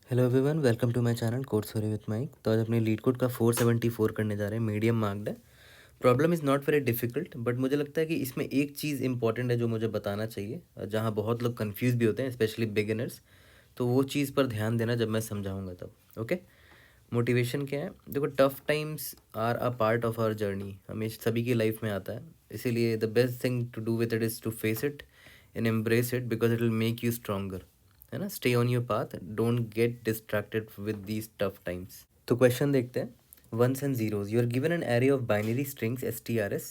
Hello everyone, welcome to my channel code story with MIK. तो आज अपने leet code का 474 करने जा रहे हैं। मीडियम मार्क्ड है। Problem is not very difficult, but मुझे लगता है कि इसमें एक चीज़ इंपॉर्टेंट है जो मुझे बताना चाहिए, जहाँ बहुत लोग कंफ्यूज भी होते हैं, स्पेशली बिगिनर्स। तो वो चीज़ पर ध्यान देना जब मैं समझाऊंगा तब। ओके। मोटिवेशन क्या है? देखो, tough times are a part of our journey. हमें सभी की लाइफ में आता है, इसीलिए the best thing to do with it is to face it and embrace it, because it will make you stronger. है ना? Stay on your path, don't get distracted with these tough times. तो question देखते हैं। Ones and zeros, you are given an array of binary strings strs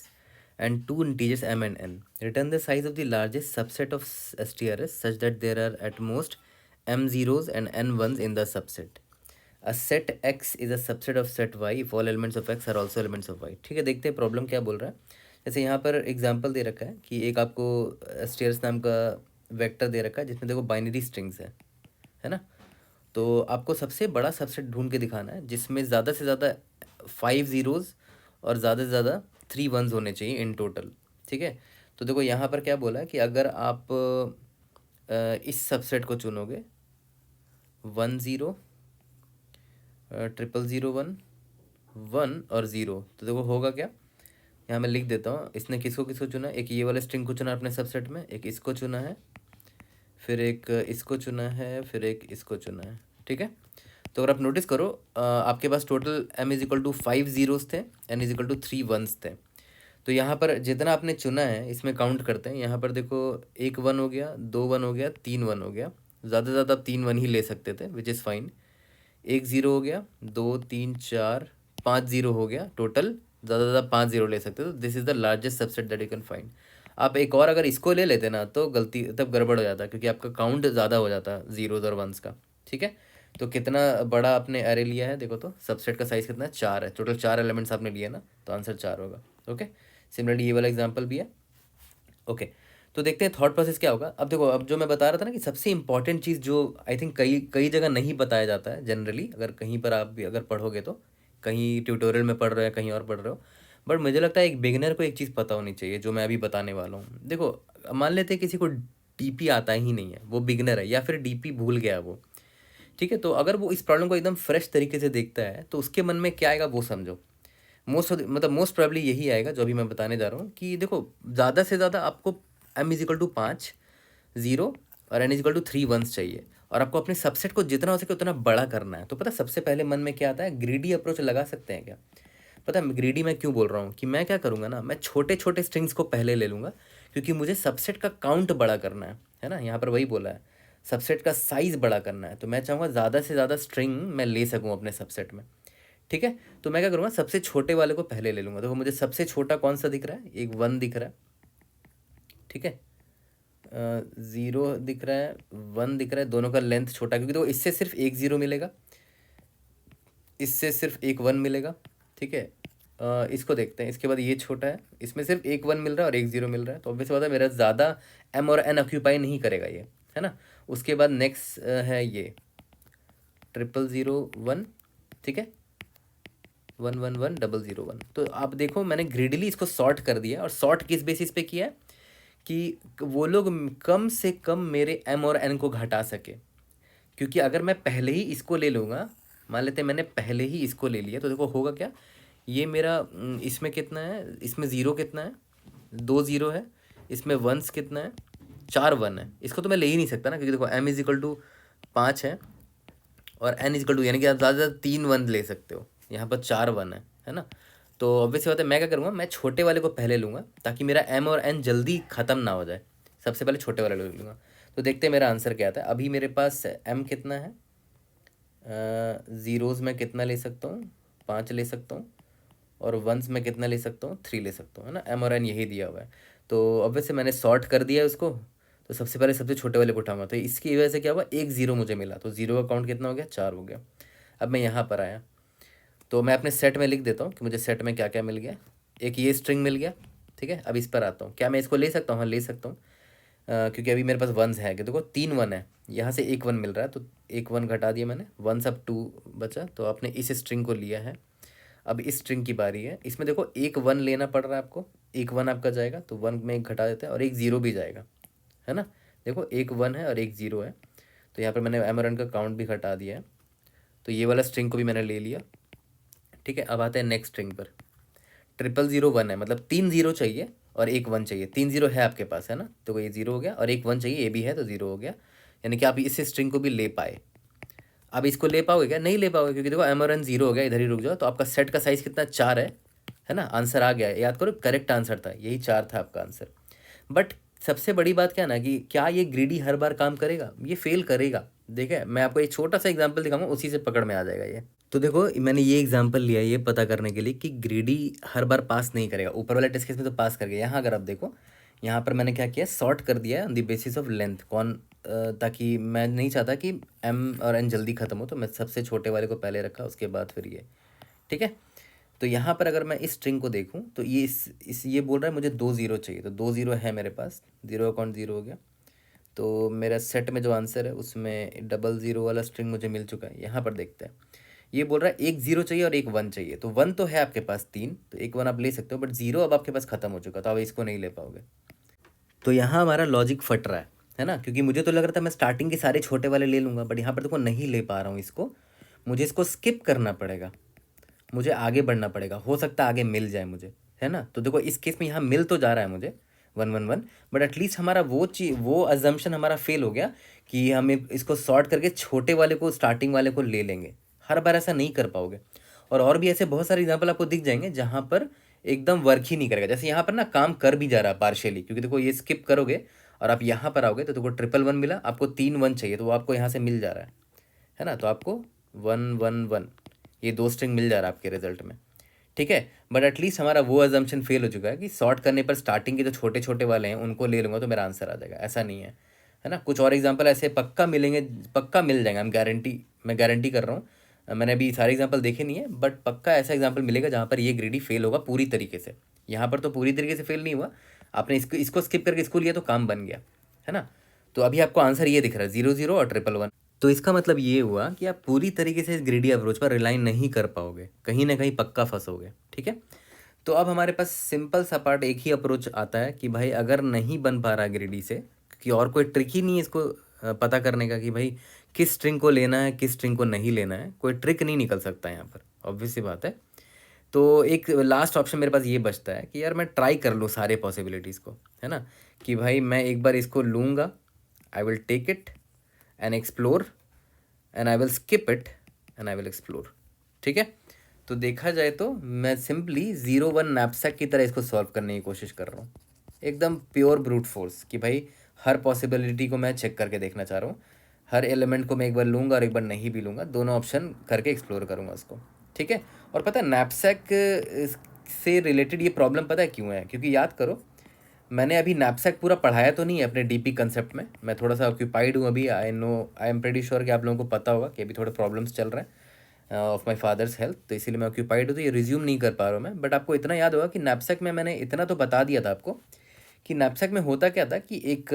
and two integers m and n. Return the size of the largest subset of strs such that there are at most m zeros and n ones in the subset. A set x is a subset of set y if all elements of x are also elements of y. ठीक है, देखते हैं problem क्या बोल रहा है। जैसे यहाँ पर एग्जांपल दे रखा है कि एक आपको strs नाम का वेक्टर दे रखा है जिसमें देखो बाइनरी स्ट्रिंग्स है ना? तो आपको सबसे बड़ा सबसेट ढूंढ के दिखाना है जिसमें ज़्यादा से ज़्यादा 5 ज़ीरोज़ और ज़्यादा से ज़्यादा 3 वंस होने चाहिए इन टोटल। ठीक है। तो देखो यहाँ पर क्या बोला है कि अगर आप इस सबसेट को चुनोगे 1 0 ट्रिपल ज़ीरो 1 1 और 0, तो देखो होगा क्या। यहाँ मैं लिख देता हूँ, इसने किसको किसको चुना। एक ये वाले स्ट्रिंग को चुना अपने सबसेट में, एक इसको चुना है, फिर एक इसको चुना है, फिर एक इसको चुना है। ठीक है। तो अगर आप नोटिस करो, आपके पास total m is equal to 5 zeros थे, n is equal to 3 ones थे। तो यहाँ पर जितना आपने चुना है इसमें काउंट करते हैं। यहाँ पर देखो, एक वन हो गया, दो वन हो गया, तीन वन हो गया। ज़्यादा से ज़्यादा आप 3 वन ही ले सकते थे, विच इज़ फाइन। एक ज़ीरो हो गया, 2 3 4 5 ज़ीरो हो गया टोटल। ज़्यादा से ज़्यादा 5 ज़ीरो ले सकते हो। This is the largest subset that you can find. आप एक और अगर इसको ले लेते ना तो गलती तब गड़बड़ हो जाता, क्योंकि आपका काउंट ज़्यादा हो जाता ज़ीरोज़ और वंस का। ठीक है। तो कितना बड़ा आपने एरे लिया है देखो, तो सबसेट का साइज़ कितना है? 4 है। टोटल 4 एलिमेंट्स आपने लिए ना, तो आंसर 4 होगा। ओके। सिमिलरली ये वाला एग्जाम्पल भी है। ओके। तो देखते हैं थॉट प्रोसेस क्या होगा। अब देखो, अब जो मैं बता रहा था ना कि सबसे इंपॉर्टेंट चीज़ जो आई थिंक कई कई जगह नहीं बताया जाता है जनरली, अगर कहीं पर आप भी अगर पढ़ोगे तो, कहीं ट्यूटोरियल में पढ़ रहे हो, कहीं और पढ़ रहे हो, बट मुझे लगता है एक बिगिनर को एक चीज़ पता होनी चाहिए जो मैं अभी बताने वाला हूँ। देखो, मान लेते हैं किसी को डीपी आता ही नहीं है, वो बिगिनर है, या फिर डीपी भूल गया वो। ठीक है। तो अगर वो इस प्रॉब्लम को एकदम फ्रेश तरीके से देखता है तो उसके मन में क्या आएगा वो समझो। मोस्ट प्रॉब्ली यही आएगा जो अभी मैं बताने जा रहा हूँ, कि देखो ज़्यादा से ज़्यादा आपको m is equal to 5 zero और n is equal to 3 ones चाहिए, और आपको अपने सबसेट को जितना हो सके उतना बड़ा करना है। तो पता सबसे पहले मन में क्या आता है? ग्रीडी अप्रोच लगा सकते हैं क्या? पता है ग्रीडी मैं क्यों बोल रहा हूँ? कि मैं क्या करूँगा ना, मैं छोटे छोटे स्ट्रिंग्स को पहले ले लूँगा, क्योंकि मुझे सबसेट का काउंट बड़ा करना है ना? यहाँ पर वही बोला है, सबसेट का साइज़ बड़ा करना है। तो मैं चाहूँगा ज़्यादा से ज़्यादा स्ट्रिंग मैं ले सकूँ अपने सबसेट में। ठीक है। तो मैं क्या करूँगा, सबसे छोटे वाले को पहले ले लूँगा। देखो मुझे सबसे छोटा कौन सा दिख रहा है? एक 1 दिख रहा है। ठीक है। 0 दिख रहा है, 1 दिख रहा है। दोनों का लेंथ छोटा, क्योंकि देखो इससे सिर्फ एक 0 मिलेगा, इससे सिर्फ एक 1 मिलेगा। ठीक है। इसको देखते हैं। इसके बाद ये छोटा है, इसमें सिर्फ एक 1 मिल रहा है और एक 0 मिल रहा है। तो ऑब्वियस बात है मेरा ज़्यादा m और n ऑक्यूपाई नहीं करेगा ये, है ना? उसके बाद नेक्स्ट है ये 000 1। ठीक है। 1 1 1 0 0 1। तो आप देखो मैंने ग्रिडली इसको सॉर्ट कर दिया, और सॉर्ट किस बेसिस पे किया है? कि वो लोग कम से कम मेरे m और n को घटा सके। क्योंकि अगर मैं पहले ही इसको ले लूँगा, मान लेते हैं मैंने पहले ही इसको ले लिया, तो देखो होगा क्या। ये मेरा इसमें कितना है? इसमें ज़ीरो कितना है? 2 ज़ीरो है। इसमें वंस कितना है? 4 वन है। इसको तो मैं ले ही नहीं सकता ना, क्योंकि देखो m इज इक्वल टू 5 है और n इज इक्वल टू, यानी कि आप ज़्यादा से ज़्यादा 3 वन ले सकते हो। यहाँ पर 4 वन है ना? तो ऑब्वियस बात है मैं क्या करूँगा, मैं छोटे वाले को पहले लूँगा ताकि मेरा m और n जल्दी ख़त्म ना हो जाए। सबसे पहले छोटे वाले ले लूँगा। तो देखते हैं मेरा आंसर क्या आता है। अभी मेरे पास m कितना है? ज़ीरोज़ में कितना ले सकता हूँ? 5 ले सकता हूँ। और वंस में कितना ले सकता हूँ? 3 ले सकता हूँ, है ना? m और n यही दिया हुआ है। तो ऑब्वियसली मैंने सॉर्ट कर दिया है उसको। तो सबसे पहले सबसे छोटे वाले को उठाऊंगा, तो इसकी वजह से क्या हुआ? एक 0 मुझे मिला, तो 0 का काउंट कितना हो गया? 4 हो गया। अब मैं यहाँ पर आया, तो मैं अपने सेट में लिख देता हूँ कि मुझे सेट में क्या क्या मिल गया। एक ये स्ट्रिंग मिल गया। ठीक है। अब इस पर आता हूँ, क्या मैं इसको ले सकता हूँ? हाँ ले सकता हूँ, क्योंकि अभी मेरे पास वंस है कि देखो 3 वन है, यहाँ से एक 1 मिल रहा है, तो एक 1 घटा दिया मैंने, वंस अब 2 बचा। तो आपने इस स्ट्रिंग को लिया है। अब इस स्ट्रिंग की बारी है। इसमें देखो एक 1 लेना पड़ रहा है आपको, एक 1 आपका जाएगा, तो 1 में एक घटा देते हैं, और एक 0 भी जाएगा, है ना? देखो एक 1 है और एक 0 है। तो यहाँ पर मैंने एमरन का काउंट भी हटा दिया है। तो ये वाला स्ट्रिंग को भी मैंने ले लिया। ठीक है, अब आते हैं नेक्स्ट स्ट्रिंग पर। 00001 है, मतलब 3 0 चाहिए और एक 1 चाहिए। 3 0 है आपके पास, है ना, तो ये 0 हो गया, और एक 1 चाहिए, ये भी है, तो 0 हो गया। यानी कि आप इस स्ट्रिंग को भी ले पाए। अब इसको ले पाओगे क्या? नहीं ले पाओगे, क्योंकि देखो एमरन 0 हो गया, इधर ही रुक जाओ। तो आपका सेट का साइज़ कितना? 4 है ना। आंसर आ गया, याद करो करेक्ट आंसर था यही, 4 था आपका आंसर। बट सबसे बड़ी बात क्या ना, कि क्या ये ग्रीडी हर बार काम करेगा? ये फेल करेगा। देखिए मैं आपको एक छोटा सा एग्जांपल दिखाऊंगा, उसी से पकड़ में आ जाएगा ये। तो देखो मैंने ये एग्जांपल लिया है ये पता करने के लिए कि ग्रीडी हर बार पास नहीं करेगा। ऊपर वाले टेस्ट केस में तो पास कर गया। यहाँ अगर आप देखो, यहाँ पर मैंने क्या किया, सॉर्ट कर दिया है on the basis of length. ताकि मैं नहीं चाहता कि एम और एन जल्दी ख़त्म हो, तो मैं सबसे छोटे वाले को पहले रखा, उसके बाद फिर ये। ठीक है, तो यहाँ पर अगर मैं इस स्ट्रिंग को देखूँ तो ये इस ये बोल रहा है मुझे 2 0 चाहिए, तो 2 0 है मेरे पास, 0 अकाउंट 0 हो गया। तो मेरा सेट में जो आंसर है उसमें 00 वाला स्ट्रिंग मुझे मिल चुका है। यहाँ पर देखते हैं, ये बोल रहा है एक 0 चाहिए और एक 1 चाहिए। तो 1 तो है आपके पास 3, तो एक 1 आप ले सकते हो, बट 0 अब आपके पास ख़त्म हो चुका, तो आप इसको नहीं ले पाओगे। तो यहाँ हमारा लॉजिक फट रहा है ना, क्योंकि मुझे तो लग रहा था मैं स्टार्टिंग के सारे छोटे वाले ले लूँगा, बट यहाँ पर देखो नहीं ले पा रहा हूँ इसको। मुझे इसको स्किप करना पड़ेगा, मुझे आगे बढ़ना पड़ेगा। हो सकता है आगे मिल जाए मुझे, है ना। तो देखो इस केस में यहाँ मिल तो जा रहा है मुझे 1 1 1, बट एटलीस्ट हमारा वो अजम्पशन हमारा फेल हो गया कि हम इसको सॉर्ट करके छोटे वाले को, स्टार्टिंग वाले को ले लेंगे। हर बार ऐसा नहीं कर पाओगे। और भी ऐसे बहुत सारे एग्जाम्पल आपको दिख जाएंगे जहाँ पर एकदम वर्क ही नहीं करेगा। जैसे यहाँ पर ना काम कर भी जा रहा है पार्शियली, क्योंकि देखो ये स्किप करोगे और आप यहाँ पर आओगे तो देखो 1 1 1 मिला, आपको 3 1 चाहिए, तो वो आपको यहाँ से मिल जा रहा है ना। तो आपको 1 1 1 ये 2 स्ट्रिंग मिल जा रहा है आपके रिजल्ट में। ठीक है, बट एटलीस्ट हमारा वो अजम्पशन फेल हो चुका है कि सॉर्ट करने पर स्टार्टिंग के जो छोटे छोटे वाले हैं उनको ले लूँगा तो मेरा आंसर आ जाएगा। ऐसा नहीं है ना। कुछ और एग्जांपल ऐसे पक्का मिलेंगे, पक्का मिल जाएंगे, मैं गारंटी कर रहा हूँ। मैंने अभी सारे एग्जांपल देखे नहीं है, बट पक्का ऐसा एग्जांपल मिलेगा जहाँ पर ये ग्रेडी फेल होगा पूरी तरीके से। यहाँ पर तो पूरी तरीके से फेल नहीं हुआ, आपने इसको स्किप करके इसको लिया तो काम बन गया, है ना। तो अभी आपको आंसर ये दिख रहा है 0 0 और 1 1 1। तो इसका मतलब ये हुआ कि आप पूरी तरीके से इस ग्रेडी अप्रोच पर रिलाई नहीं कर पाओगे, कहीं ना कहीं पक्का फंसोगे। ठीक है, तो अब हमारे पास सिंपल सा पार्ट एक ही अप्रोच आता है कि भाई अगर नहीं बन पा रहा ग्रेडी से, कि और कोई ट्रिक ही नहीं है इसको पता करने का कि भाई किस स्ट्रिंग को लेना है किस स्ट्रिंग को नहीं लेना है, कोई ट्रिक नहीं निकल सकता यहाँ पर, ऑब्वियस सी बात है। तो एक लास्ट ऑप्शन मेरे पास ये बचता है कि यार मैं ट्राई कर लूँ सारे पॉसिबिलिटीज़ को, है ना। कि भाई मैं एक बार इसको लूँगा, I will take it and explore, and I will skip it and I will explore. ठीक है, तो देखा जाए तो मैं सिंपली 0 1 नैपसैक की तरह इसको सॉल्व करने की कोशिश कर रहा हूँ, एकदम प्योर ब्रूट फोर्स, कि भाई हर पॉसिबिलिटी को मैं चेक करके देखना चाह रहा हूँ। हर एलिमेंट को मैं एक बार लूँगा और एक बार नहीं भी लूँगा, दोनों ऑप्शन करके एक्सप्लोर करूँगा उसको। ठीक है, और पता है नैपसैक से रिलेटेड ये प्रॉब्लम पता है क्यों है? क्योंकि याद करो मैंने अभी नैपसैक पूरा पढ़ाया तो नहीं है अपने डीपी कंसेप्ट में, मैं थोड़ा सा ऑक्यूपाइड हूँ अभी। आई एम प्रेटी श्योर कि आप लोगों को पता होगा कि अभी थोड़े प्रॉब्लम्स चल रहे हैं ऑफ माई फादर्स हेल्थ, तो इसीलिए मैं ऑक्यूपाइड हूँ, तो ये रिज्यूम नहीं कर पा रहा हूँ मैं। बट आपको इतना याद होगा कि नैपसैक में मैंने इतना तो बता दिया था आपको कि नैपसैक में होता क्या था कि एक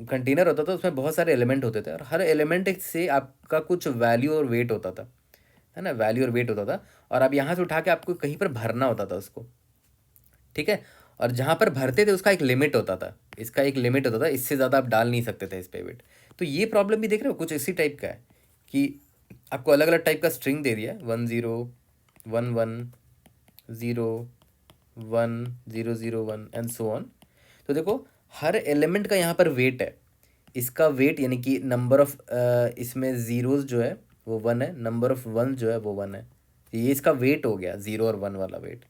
कंटेनर होता था, उसमें बहुत सारे एलिमेंट होते थे और हर एलिमेंट से आपका कुछ वैल्यू और वेट होता था, है ना, वैल्यू और वेट होता था। और अब यहाँ से उठा के आपको कहीं पर भरना होता था उसको। ठीक है, और जहाँ पर भरते थे उसका एक लिमिट होता था, इसका एक लिमिट होता था, इससे ज़्यादा आप डाल नहीं सकते थे इस पे वेट। तो ये प्रॉब्लम भी देख रहे हो कुछ इसी टाइप का है कि आपको अलग अलग टाइप का स्ट्रिंग दे दिया है, 1 0 1 1 0 1 0 0 1 एंड सो ऑन। तो देखो हर एलिमेंट का यहाँ पर वेट है, इसका वेट यानी कि नंबर ऑफ इसमें ज़ीरोज़ जो है वो 1 है, नंबर ऑफ वन जो है वो 1 है। ये इसका वेट हो गया 0 और 1 वाला वेट,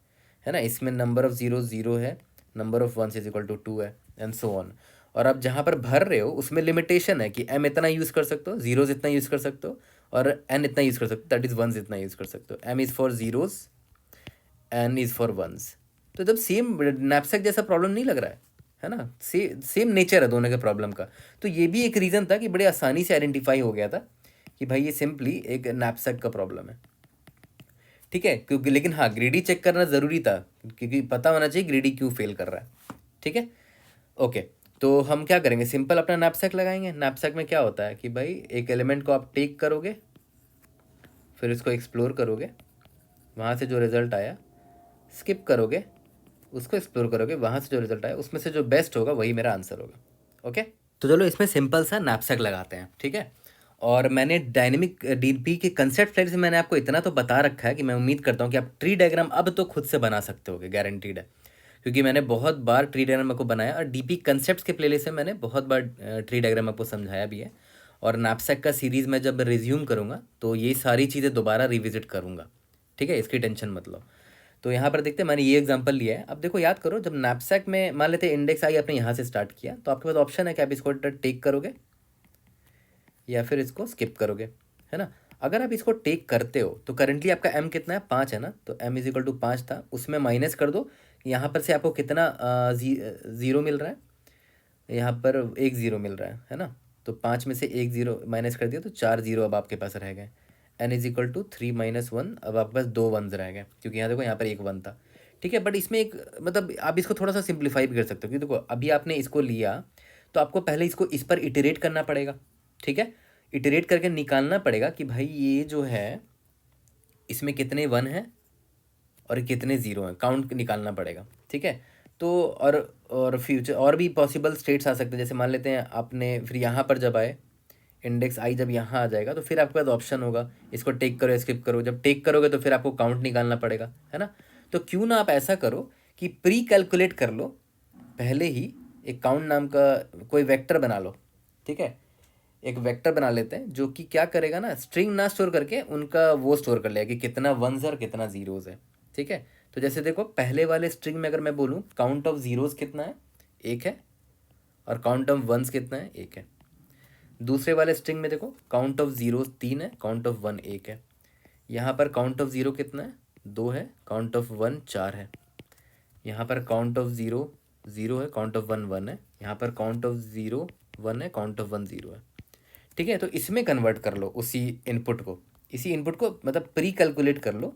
है ना। इसमें नंबर ऑफ ज़ीरो 0 है, number of ones is equal to 2 है एंड सो ऑन। और आप जहाँ पर भर रहे हो उसमें लिमिटेशन है कि एम इतना यूज़ कर सकते हो, ज़ीरोज़ इतना यूज़ कर सकते हो, और एन इतना यूज़ कर सकते हो, दैट इज़ वंस इतना यूज़ कर सकते हो। M is for zeros, N is for ones. तो जब सेम नैपसैक जैसा प्रॉब्लम नहीं लग रहा है ना, सेम नेचर है दोनों के प्रॉब्लम का। तो ये भी एक रीज़न था कि बड़े आसानी से आइडेंटिफाई हो गया था कि भाई ये सिंपली एक नैपसैक का प्रॉब्लम है। ठीक है, क्योंकि लेकिन हाँ ग्रेडी चेक करना ज़रूरी था, क्योंकि पता होना चाहिए ग्रेडी क्यों फेल कर रहा है। ठीक है, ओके। तो हम क्या करेंगे, सिंपल अपना नैपसैक लगाएंगे। नैपसैक में क्या होता है कि भाई एक एलिमेंट को आप टेक करोगे, फिर इसको एक्सप्लोर करोगे, वहाँ से जो रिज़ल्ट आया स्किप करोगे, उसको एक्सप्लोर करोगे, वहाँ से जो रिजल्ट आया उसमें से जो बेस्ट होगा वही मेरा आंसर होगा। ओके, तो चलो इसमें सिंपल सा नैपसैक लगाते हैं। ठीक है, और मैंने डायनेमिक डीपी के कंसेप्ट स्लाइड से मैंने आपको इतना तो बता रखा है कि मैं उम्मीद करता हूँ कि आप ट्री डायग्राम अब तो खुद से बना सकते होगे, गारंटीड है। क्योंकि मैंने बहुत बार ट्री डायग्राम आपको बनाया और डीपी कंसेप्ट्स के प्लेलिस्ट में मैंने बहुत बार ट्री डायग्राम आपको समझाया भी है। और नैपसैक का सीरीज़ मैं जब रिज्यूम करूँगा तो ये सारी चीज़ें दोबारा रिविजिट करूँगा, ठीक है, इसकी टेंशन मत लो। तो यहाँ पर देखते हैं, मैंने ये एग्जांपल लिया है। अब देखो याद करो, जब नैपसैक में मान लेते इंडेक्स आई आपने यहाँ से स्टार्ट किया तो आपके पास ऑप्शन है कि आप इसको टेक करोगे या फिर इसको स्किप करोगे, है ना। अगर आप इसको टेक करते हो तो करेंटली आपका एम कितना है, 5 है ना, तो एम इज इक्वल टू 5 था, उसमें माइनस कर दो। यहाँ पर से आपको कितना ज़ीरो मिल रहा है, यहाँ पर एक ज़ीरो मिल रहा है ना। तो 5 में से एक ज़ीरो माइनस कर दिया तो 4 ज़ीरो अब आपके पास रह गए। N is equal to 3 minus 1, अब आपके पास 2 वन्स रह गए, क्योंकि यहाँ देखो यहाँ पर एक वन था, ठीक है। बट इसमें एक मतलब आप इसको थोड़ा सा सिंप्लीफाई भी कर सकते हो, क्योंकि देखो अभी आपने इसको लिया तो आपको पहले इसको इस पर इटरेट करना पड़ेगा, ठीक है। इटरेट करके निकालना पड़ेगा कि भाई ये जो है इसमें कितने वन हैं और कितने ज़ीरो हैं, काउंट निकालना पड़ेगा, ठीक है। तो और फ्यूचर और भी पॉसिबल स्टेट्स आ सकते हैं, जैसे मान लेते हैं आपने फिर यहाँ पर जब आए इंडेक्स आई जब यहाँ आ जाएगा तो फिर आपके पास ऑप्शन होगा इसको टेक करो स्किप करो। जब टेक करोगे तो फिर आपको काउंट निकालना पड़ेगा, है ना। तो क्यों ना आप ऐसा करो कि प्री कैलकुलेट कर लो पहले ही, एक काउंट नाम का कोई वेक्टर बना लो, ठीक है। एक वेक्टर बना लेते हैं जो कि क्या करेगा ना, स्ट्रिंग ना स्टोर करके उनका वो स्टोर कर लेगा कि कितना वंस है और कितना ज़ीरोज़ है, ठीक है। तो जैसे देखो पहले वाले स्ट्रिंग में अगर मैं बोलूँ काउंट ऑफ ज़ीरोज़ कितना है, एक है, और काउंट ऑफ वंस कितना है, एक है। दूसरे वाले स्ट्रिंग में देखो काउंट ऑफ ज़ीरोज़ 3 है, काउंट ऑफ वन 1 है। यहाँ पर काउंट ऑफ ज़ीरो कितना है, 2 है, काउंट ऑफ वन 4 है। यहाँ पर काउंट ऑफ ज़ीरो 0 है, काउंट ऑफ वन 1 है। यहाँ पर काउंट ऑफ ज़ीरो 1 है, काउंट ऑफ वन 0 है, ठीक है। तो इसमें कन्वर्ट कर लो उसी इनपुट को, इसी इनपुट को मतलब प्री कैलकुलेट कर लो,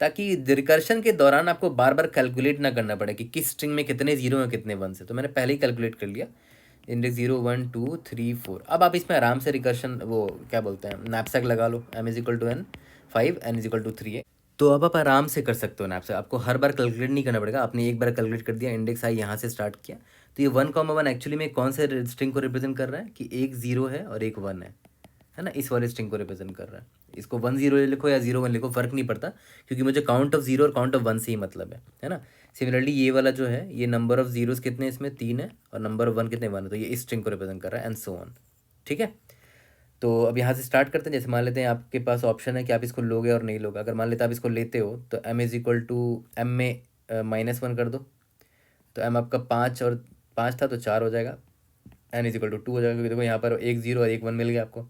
ताकि रिकर्शन के दौरान आपको बार बार कैलकुलेट ना करना पड़े कि किस स्ट्रिंग में कितने जीरो हैं कितने वन है। तो मैंने पहले ही कैलकुलेट कर लिया, इंडेक्स 0 1 2 3 4। अब आप इसमें आराम से रिकर्शन वो क्या बोलते हैं नैपसैक लगा लो, M is equal to N 5 N is equal to 3 है। तो अब आप आराम से कर सकते हो नैपसैक, आपको हर बार कैलकुलेट नहीं करना पड़ेगा। आपने एक बार कैलकुलेट कर दिया, इंडेक्स आई यहाँ से स्टार्ट किया, तो ये 1,1 एक्चुअली में कौन से स्ट्रिंग को रिप्रेजेंट कर रहा है कि एक जीरो है और एक वन है ना, इस वाले स्ट्रिंग को रिप्रेजेंट कर रहा है। इसको 1 0 लिखो या 0 1 लिखो फ़र्क नहीं पड़ता, क्योंकि मुझे काउंट ऑफ जीरो और काउंट ऑफ वन से ही मतलब है ना। सिमिलरली ये वाला जो है ये नंबर ऑफ जीरोस कितने इसमें 3 है और नंबर ऑफ वन कितने 1 है, तो ये इस स्ट्रिंग को रिप्रेजेंट कर रहा है एंड सो ऑन, ठीक है। तो अब यहाँ से स्टार्ट करते हैं। जैसे मान लेते हैं आपके पास ऑप्शन है कि आप इसको लोगे और नहीं लोगे। अगर मान लेते हैं आप इसको लेते हो तो M is equal to M में -1 कर दो, तो एम आपका 5 और 5 था तो 4 हो जाएगा, एन इज इक्वल टू 2 हो जाएगा, क्योंकि देखो यहाँ पर एक जीरो और एक वन मिल गया आपको,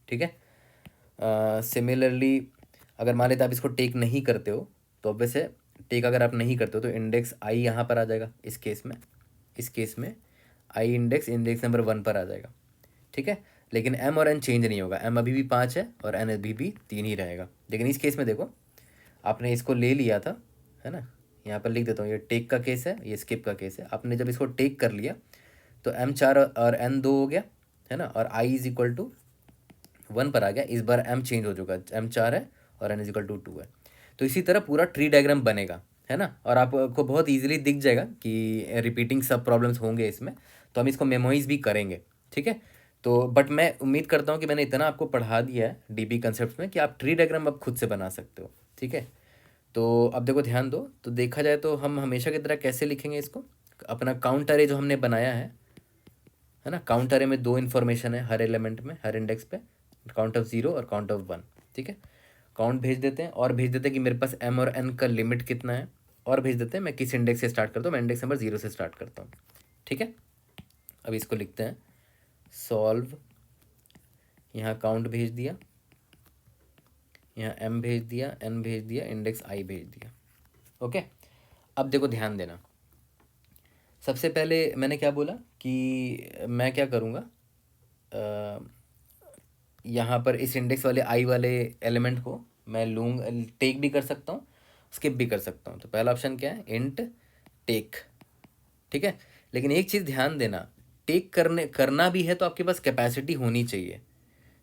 ठीक है। सिमिलरली अगर मान लेते आप इसको टेक नहीं करते हो तो अब वैसे टेक अगर आप नहीं करते हो तो इंडेक्स आई यहाँ पर आ जाएगा, इस केस में आई इंडेक्स नंबर 1 पर आ जाएगा, ठीक है। लेकिन एम और एन चेंज नहीं होगा, एम अभी भी 5 है और एन अभी भी 3 ही रहेगा। लेकिन इस केस में देखो आपने इसको ले लिया था, है ना, यहाँ पर लिख देता हूँ, ये टेक का केस है, ये स्किप का केस है। आपने जब इसको टेक कर लिया तो एम 4 और एन 2 हो गया, है ना, और आई इज इक्वल टू 1 पर आ गया। इस बार एम चेंज हो चुका, एम 4 है और एन इज इक्वल टू 2 है। तो इसी तरह पूरा ट्री डायग्राम बनेगा, है ना, और आपको बहुत ईजिली दिख जाएगा कि रिपीटिंग सब प्रॉब्लम्स होंगे इसमें, तो हम इसको मेमोराइज भी करेंगे, ठीक है। तो बट मैं उम्मीद करता हूँ कि मैंने इतना आपको पढ़ा दिया है डीबी कंसेप्ट में कि आप ट्री डायग्राम अब खुद से बना सकते हो, ठीक है। तो अब देखो ध्यान दो, तो देखा जाए तो हम हमेशा की तरह कैसे लिखेंगे इसको, अपना काउंट अरे जो हमने बनाया है ना, काउंट अरे में 2 इन्फॉर्मेशन है हर एलिमेंट में, हर इंडेक्स पे, काउंट ऑफ 0 और काउंट ऑफ 1, ठीक है। काउंट भेज देते हैं और भेज देते हैं कि मेरे पास एम और एन का लिमिट कितना है, और भेज देते हैं मैं किस इंडेक्स से स्टार्ट करता हूँ, मैं इंडेक्स नंबर 0 से स्टार्ट करता हूँ, ठीक है। अब इसको लिखते हैं सॉल्व, यहाँ काउंट भेज दिया, यहाँ एम भेज दिया, एन भेज दिया, इंडेक्स आई भेज दिया, ओके। अब देखो ध्यान देना, सबसे पहले मैंने क्या बोला कि मैं क्या करूँगा, यहाँ पर इस इंडेक्स वाले आई वाले एलिमेंट को मैं लूँगा, टेक भी कर सकता हूँ स्किप भी कर सकता हूँ। तो पहला ऑप्शन क्या है, इंट टेक, ठीक है। लेकिन एक चीज़ ध्यान देना, टेक करना भी है तो आपके पास कैपेसिटी होनी चाहिए,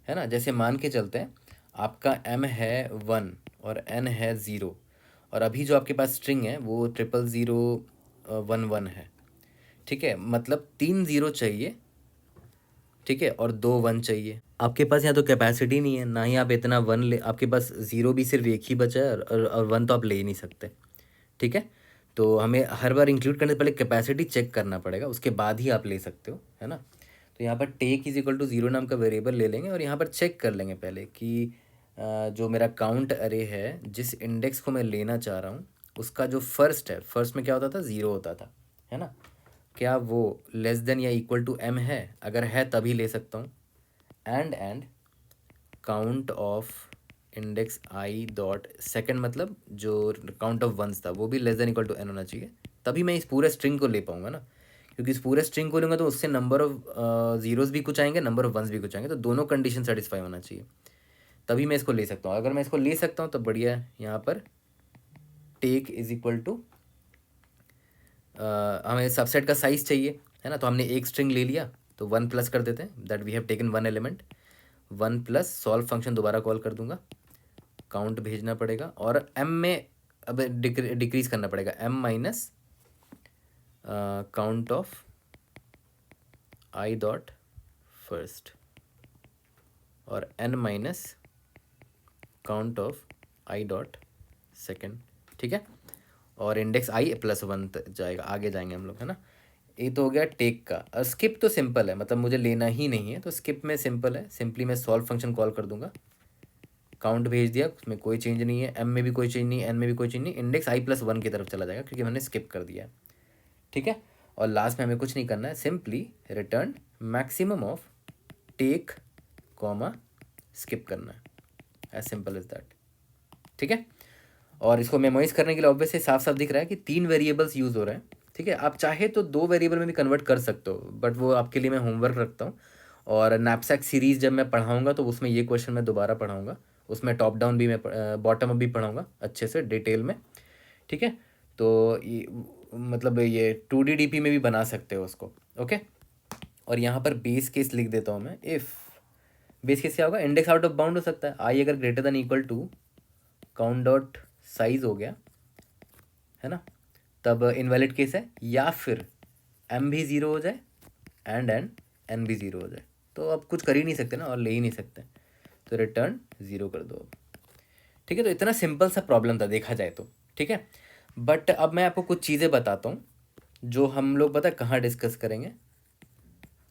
है ना। जैसे मान के चलते हैं आपका एम है 1 और एन है 0, और अभी जो आपके पास स्ट्रिंग है वो 00011 है, ठीक है। मतलब 3 0 चाहिए ठीक है, और 2 1 चाहिए। आपके पास यहाँ तो कैपेसिटी नहीं है, ना ही आप इतना 1 ले, आपके पास 0 भी सिर्फ एक ही बचा है और 1 तो आप ले ही नहीं सकते। ठीक है, तो हमें हर बार इंक्लूड करने से पहले कैपेसिटी चेक करना पड़ेगा, उसके बाद ही आप ले सकते हो, है ना। तो यहाँ पर टेक इज इक्वल टू 0 नाम का वेरिएबल ले लेंगे और यहाँ पर चेक कर लेंगे पहले कि जो मेरा काउंट अरे है, जिस इंडेक्स को मैं लेना चाह रहा हूँ उसका जो फर्स्ट है, फर्स्ट में क्या होता था, 0 होता था, है ना। क्या वो लेस देन या इक्वल टू m है? अगर है तभी ले सकता हूँ। And count of index I dot second, मतलब जो काउंट ऑफ वंस था वो भी less than equal to n होना चाहिए, तभी मैं इस पूरे स्ट्रिंग को ले पाऊंगा ना। क्योंकि इस पूरे स्ट्रिंग को लूँगा तो उससे नंबर ऑफ जीरोस भी कुछ आएंगे, नंबर ऑफ वंस भी कुछ आएंगे, तो दोनों कंडीशन सेटिस्फाई होना चाहिए, तभी मैं इसको ले सकता हूँ। अगर मैं इसको ले सकता हूँ तो बढ़िया है। यहाँ पर टेक इज इक्वल टू हमें सबसेट का साइज चाहिए, है ना, तो हमने एक स्ट्रिंग ले लिया तो 1 प्लस कर देते हैं, that we have taken 1 element. 1 plus solve function दोबारा कॉल कर दूंगा, काउंट भेजना पड़ेगा और m में अब डिक्रीज करना पड़ेगा, m minus count of I dot first और n minus count of I dot second. ठीक है, और इंडेक्स आई प्लस 1 जाएगा, आगे जाएंगे हम लोग, है ना। ये तो हो गया टेक का। स्किप तो सिंपल है, मतलब मुझे लेना ही नहीं है, तो स्किप में सिंपल है, सिंपली मैं सॉल्व फंक्शन कॉल कर दूंगा, काउंट भेज दिया, उसमें कोई चेंज नहीं है, m में भी कोई चेंज नहीं, n में भी कोई चेंज नहीं, इंडेक्स आई प्लस 1 की तरफ चला जाएगा क्योंकि मैंने स्किप कर दिया है। ठीक है, और लास्ट में हमें कुछ नहीं करना है, simply return maximum of take comma skip करना है, एज सिंपल एज दैट। ठीक है, और इसको मेमोराइज करने के लिए ऑब्वियसली साफ साफ दिख रहा है कि 3 वेरिएबल्स यूज़ हो रहे हैं। ठीक है, आप चाहे तो 2 वेरिएबल में भी कन्वर्ट कर सकते हो, बट वो आपके लिए मैं होमवर्क रखता हूँ। और नैपसैक सीरीज़ जब मैं पढ़ाऊँगा तो उसमें ये क्वेश्चन मैं दोबारा पढ़ाऊँगा, उसमें टॉप डाउन भी मैं बॉटम अप भी पढ़ाऊँगा अच्छे से डिटेल में। ठीक है, तो ये मतलब ये 2D DP में भी बना सकते हो उसको। ओके, और यहाँ पर बेस केस लिख देता हूँ मैं, इफ़ बेस केस क्या होगा, इंडेक्स आउट ऑफ बाउंड हो सकता है, आई अगर greater than equal to count dot size हो गया, है ना, तब इनवैलिड केस है, या फिर m भी 0 हो जाए एंड n भी 0 हो जाए, तो अब कुछ कर ही नहीं सकते ना और ले ही नहीं सकते, तो रिटर्न 0 कर दो। ठीक है, तो इतना सिंपल सा प्रॉब्लम था देखा जाए तो। ठीक है, बट अब मैं आपको कुछ चीज़ें बताता हूँ जो हम लोग पता है कहाँ डिस्कस करेंगे।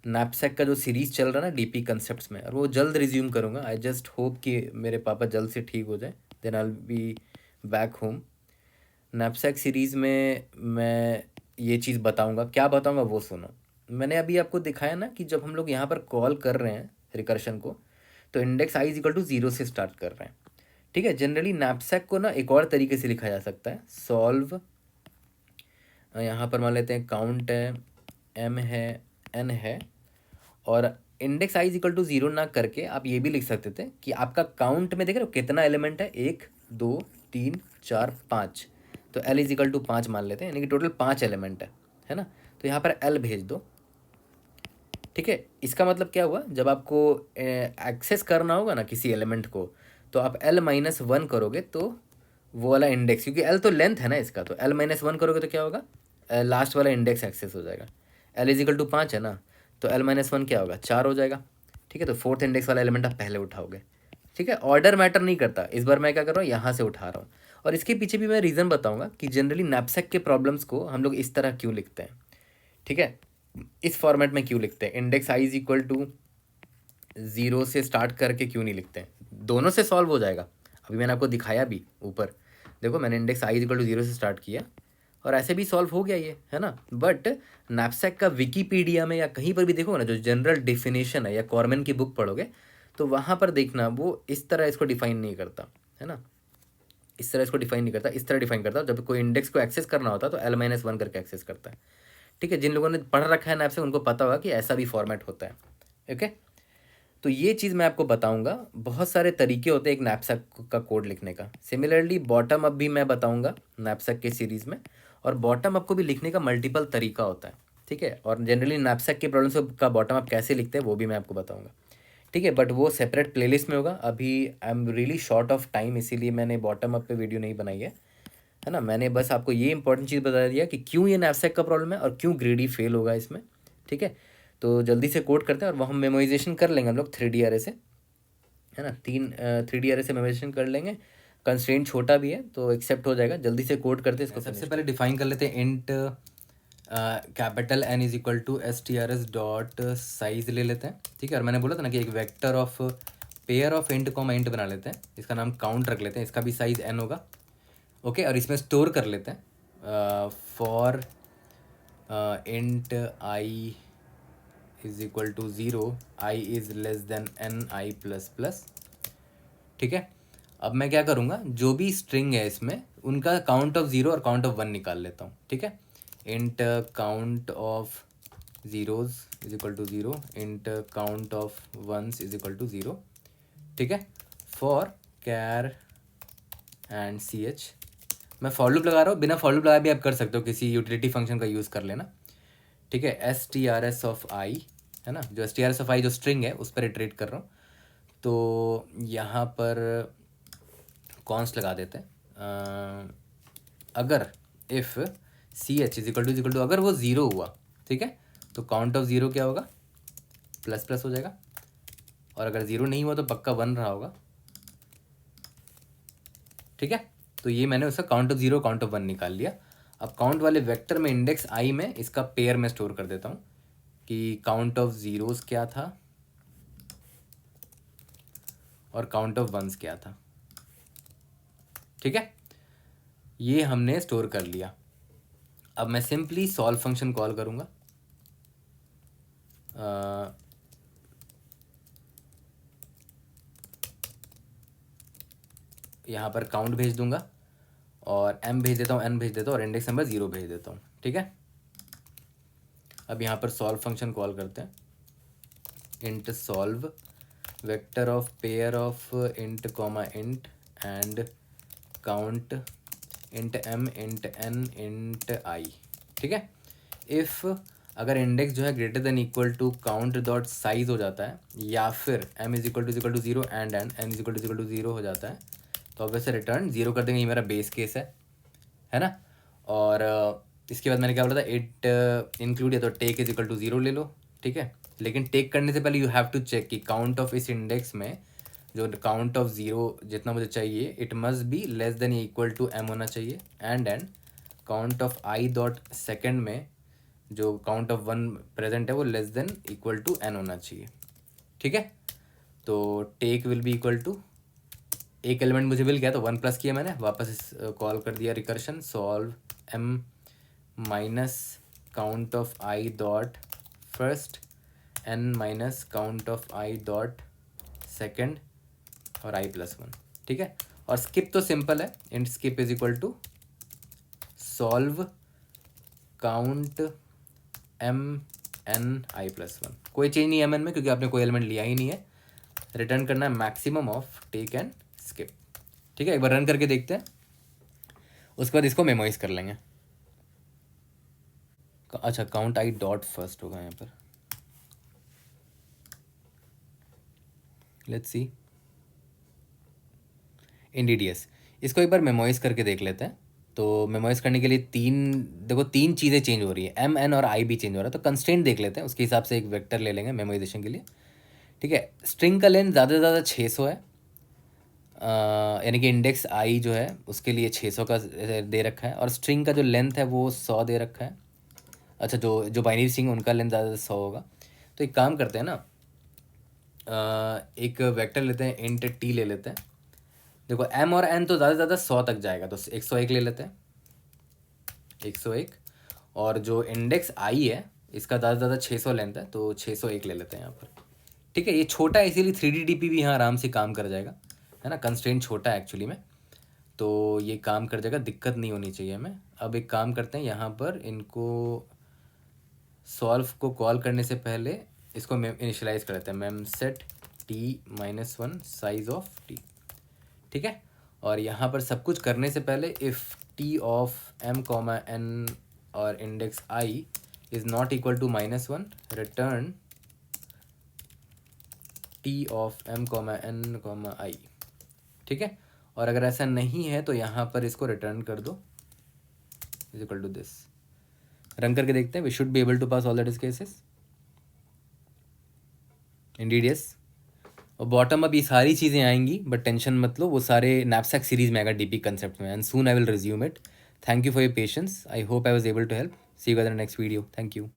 नैपसैक का जो सीरीज़ चल रहा है ना डीपी कंसेप्ट्स में, और वो जल्द रिज्यूम करूँगा। आई जस्ट होप कि मेरे पापा जल्द से ठीक हो जाए, then I will be back home. Knapsack series में मैं ये चीज़ बताऊंगा, क्या बताऊंगा वो सुनो। मैंने अभी आपको दिखाया ना कि जब हम लोग यहाँ पर कॉल कर रहे हैं रिकर्शन को, तो index I is equal to 0 से स्टार्ट कर रहे हैं। ठीक है, जनरली नैपसैक को ना एक और तरीके से लिखा जा सकता है, सॉल्व, यहाँ पर मान लेते हैं काउंट है, m है, n है, और index I is equal to 0 ना करके आप ये भी लिख सकते थे कि आपका काउंट में देख रहे हो कितना एलिमेंट है, 1 2 3 4 5, तो l इज इक्वल टू 5 मान लेते हैं, यानी कि टोटल 5 एलिमेंट है ना। तो यहाँ पर l भेज दो। ठीक है, इसका मतलब क्या हुआ, जब आपको एक्सेस करना होगा ना किसी एलिमेंट को, तो आप l-1 करोगे तो वो वाला इंडेक्स, क्योंकि l तो लेंथ है ना इसका, तो l-1 करोगे तो क्या होगा, लास्ट वाला इंडेक्स एक्सेस हो जाएगा। l इज इक्वल टू 5 है ना, तो l-1 क्या होगा, 4 हो जाएगा। ठीक है, तो फोर्थ इंडेक्स वाला एलिमेंट आप पहले उठाओगे। ठीक है, ऑर्डर मैटर नहीं करता, इस बार मैं क्या कर रहा हूँ, यहाँ से उठा रहा हूँ। और इसके पीछे भी मैं रीज़न बताऊँगा कि जनरली नैपसैक के प्रॉब्लम्स को हम लोग इस तरह क्यों लिखते हैं। ठीक है, इस फॉर्मेट में क्यों लिखते हैं, index I is equal to 0 से स्टार्ट करके क्यों नहीं लिखते हैं, दोनों से सॉल्व हो जाएगा। अभी मैंने आपको दिखाया भी ऊपर, देखो मैंने index I is equal to 0 से स्टार्ट किया और ऐसे भी सॉल्व हो गया ये, है ना। बट नैपसैक का विकीपीडिया में या कहीं पर भी देखो ना, जो जनरल डेफिनेशन है या कॉर्मन की बुक पढ़ोगे तो वहाँ पर देखना वो इस तरह इसको डिफाइन नहीं करता, है ना, इस तरह इसको डिफाइन नहीं करता, इस तरह डिफाइन करता। जब कोई इंडेक्स को एक्सेस करना होता है तो l-1 करके एक्सेस करता है। ठीक है, जिन लोगों ने पढ़ रखा है नैपसैक उनको पता होगा कि ऐसा भी फॉर्मेट होता है। ओके, तो ये चीज़ मैं आपको बताऊंगा, बहुत सारे तरीके होते हैं एक नैपसैक का कोड लिखने का। सिमिलरली बॉटम अप भी मैं बताऊंगा नैपसैक के सीरीज़ में, और बॉटम अप को भी लिखने का मल्टीपल तरीका होता है। ठीक है, और जनरली नैपसैक के प्रॉब्लम्स का बॉटम अप कैसे लिखते हैं वो भी मैं आपको बताऊंगा। ठीक है, बट वो सेपरेट प्लेलिस्ट में होगा। अभी I am really short of time, इसीलिए मैंने बॉटम अप पे वीडियो नहीं बनाई है ना। मैंने बस आपको ये इंपॉर्टेंट चीज़ बता दिया कि क्यों ये नैपसैक का प्रॉब्लम है और क्यों ग्रेडी फेल होगा इसमें। ठीक है, तो जल्दी से कोड करते हैं और वहाँ मेमोराइजेशन कर लेंगे हम लोग 3D अरे से, है ना। 3D अरे से मेमोराइजेशन कर लेंगे। कंस्ट्रेंट छोटा भी है तो एक्सेप्ट हो जाएगा। जल्दी से कोड करते हैं इसको। सबसे पहले डिफाइन कर लेते हैं int capital N is equal to strs dot size ले लेते हैं, ठीक है। और मैंने बोला था ना कि एक vector of pair of int comma int बना लेते हैं, इसका नाम काउंट रख लेते हैं, इसका भी साइज n होगा, ओके। और इसमें स्टोर कर लेते हैं for int i is equal to 0, i is less than ni plus plus, ठीक है। अब मैं क्या करूँगा, जो भी स्ट्रिंग है इसमें उनका काउंट ऑफ 0 और काउंट ऑफ 1 निकाल लेता हूँ, ठीक है। Int count of zeros is equal to 0, int count of ones is equal to 0, ठीक है। फॉर कैर एंड ch, मैं फॉर लूप लगा रहा हूँ, बिना फॉर लूप लगाए भी आप कर सकते हो, किसी यूटिलिटी फंक्शन का यूज़ कर लेना, ठीक है। strs ऑफ i है ना, जो strs ऑफ i जो स्ट्रिंग है उस पर इटरेट कर रहा हूँ, तो यहाँ पर कॉन्स्ट लगा देते हैं। अगर if ch is equal to अगर वो 0 हुआ, ठीक है, तो काउंट ऑफ 0 क्या होगा, प्लस प्लस हो जाएगा। और अगर 0 नहीं हुआ तो पक्का 1 रहा होगा, ठीक है। तो ये मैंने उसका काउंट ऑफ 0 काउंट ऑफ 1 निकाल लिया। अब काउंट वाले वेक्टर में इंडेक्स i में इसका पेयर में स्टोर कर देता हूँ कि काउंट ऑफ ज़ीरोज़ क्या था और काउंट ऑफ वंस क्या था, ठीक है। ये हमने स्टोर कर लिया। अब मैं सिंपली सॉल्व फंक्शन कॉल करूँगा, यहाँ पर काउंट भेज दूंगा और m भेज देता हूँ, n भेज देता हूँ और इंडेक्स नंबर 0 भेज देता हूँ, ठीक है। अब यहाँ पर सॉल्व फंक्शन कॉल करते हैं, int solve vector of pair of int comma int and count int m int n int i, ठीक है। इफ़ अगर इंडेक्स जो है greater than equal to count dot size हो जाता है, या फिर m is equal to 0 and n is equal to 0 हो जाता है, तो अब वैसे रिटर्न 0 कर देंगे। ये मेरा बेस केस है ना। और इसके बाद मैंने क्या बोला था, इट इंक्लूड या तो टेक इज इक्वल टू 0 ले लो, ठीक है। लेकिन टेक करने से पहले यू हैव टू चेक कि काउंट ऑफ इस इंडेक्स में जो काउंट ऑफ 0 जितना मुझे चाहिए, it must be less than equal to m होना चाहिए, and count of i dot second में जो काउंट ऑफ 1 प्रेजेंट है वो less than equal to n होना चाहिए, ठीक है। तो take will be equal to, एक एलिमेंट मुझे मिल गया तो 1 प्लस किया मैंने, वापस इस कॉल कर दिया recursion, solve m minus count of i dot first n minus count of i dot second और i प्लस 1, ठीक है। और स्किप तो सिंपल है, int skip is equal to solve count m n i plus 1, कोई change नहीं है m n में क्योंकि आपने कोई एलिमेंट लिया ही नहीं है। रिटर्न करना है maximum of take and skip, ठीक है। एक बार रन करके देखते हैं, उसके बाद इसको मेमोराइज कर लेंगे। अच्छा, काउंट आई डॉट फर्स्ट होगा यहाँ पर, लेट्स सी NDDS। इसको एक बार मेमोराइज करके देख लेते हैं। तो मेमोराइज करने के लिए तीन चीज़ें चेंज हो रही है, m n और i भी चेंज हो रहा है। तो कंस्ट्रेंट देख लेते हैं, उसके हिसाब से एक वेक्टर ले लेंगे मेमोराइजेशन के लिए, ठीक है। स्ट्रिंग का लेंथ ज़्यादा से ज़्यादा 600 है, यानी कि इंडेक्स i जो है उसके लिए 600 का दे रखा है, और स्ट्रिंग का जो लेंथ है वो 100 दे रखा है। अच्छा, जो बाइनरी स्ट्रिंग उनका लेंथ ज़्यादा 100 होगा। तो एक काम करते हैं ना, एक वेक्टर लेते हैं, इंट t ले लेते हैं। देखो m और n तो ज़्यादा से ज़्यादा 100 तक जाएगा, तो 101 ले लेते हैं, 101। और जो इंडेक्स i है इसका ज़्यादा से ज़्यादा 600 लेंथ है, तो 601 ले लेते हैं यहाँ पर, ठीक है। ये छोटा है इसीलिए 3D DP भी यहाँ आराम से काम कर जाएगा, है ना। कंस्ट्रेंट छोटा है एक्चुअली में, तो ये काम कर जाएगा, दिक्कत नहीं होनी चाहिए हमें। अब एक काम करते हैं, यहाँ पर इनको सॉल्व को कॉल करने से पहले इसको इनिशियलाइज कर लेते हैं, ma'am set t-1 size of t, ठीक है। और यहाँ पर सब कुछ करने से पहले if t of m comma n और index i is not equal to -1, return t of m comma n comma i, ठीक है। और अगर ऐसा नहीं है तो यहाँ पर इसको रिटर्न कर दो is equal to this. Run करके देखते हैं, we should be able to pass all that is cases. Indeed yes. और बॉटम अप ये सारी चीज़ें आएंगी, बट टेंशन मत लो, वो सारे नैपसैक सीरीज में आएगा डीपी कंसेप्ट में, and soon I will resume it. Thank you for your patience, I hope I was able to help. See you guys in the next video, thank you.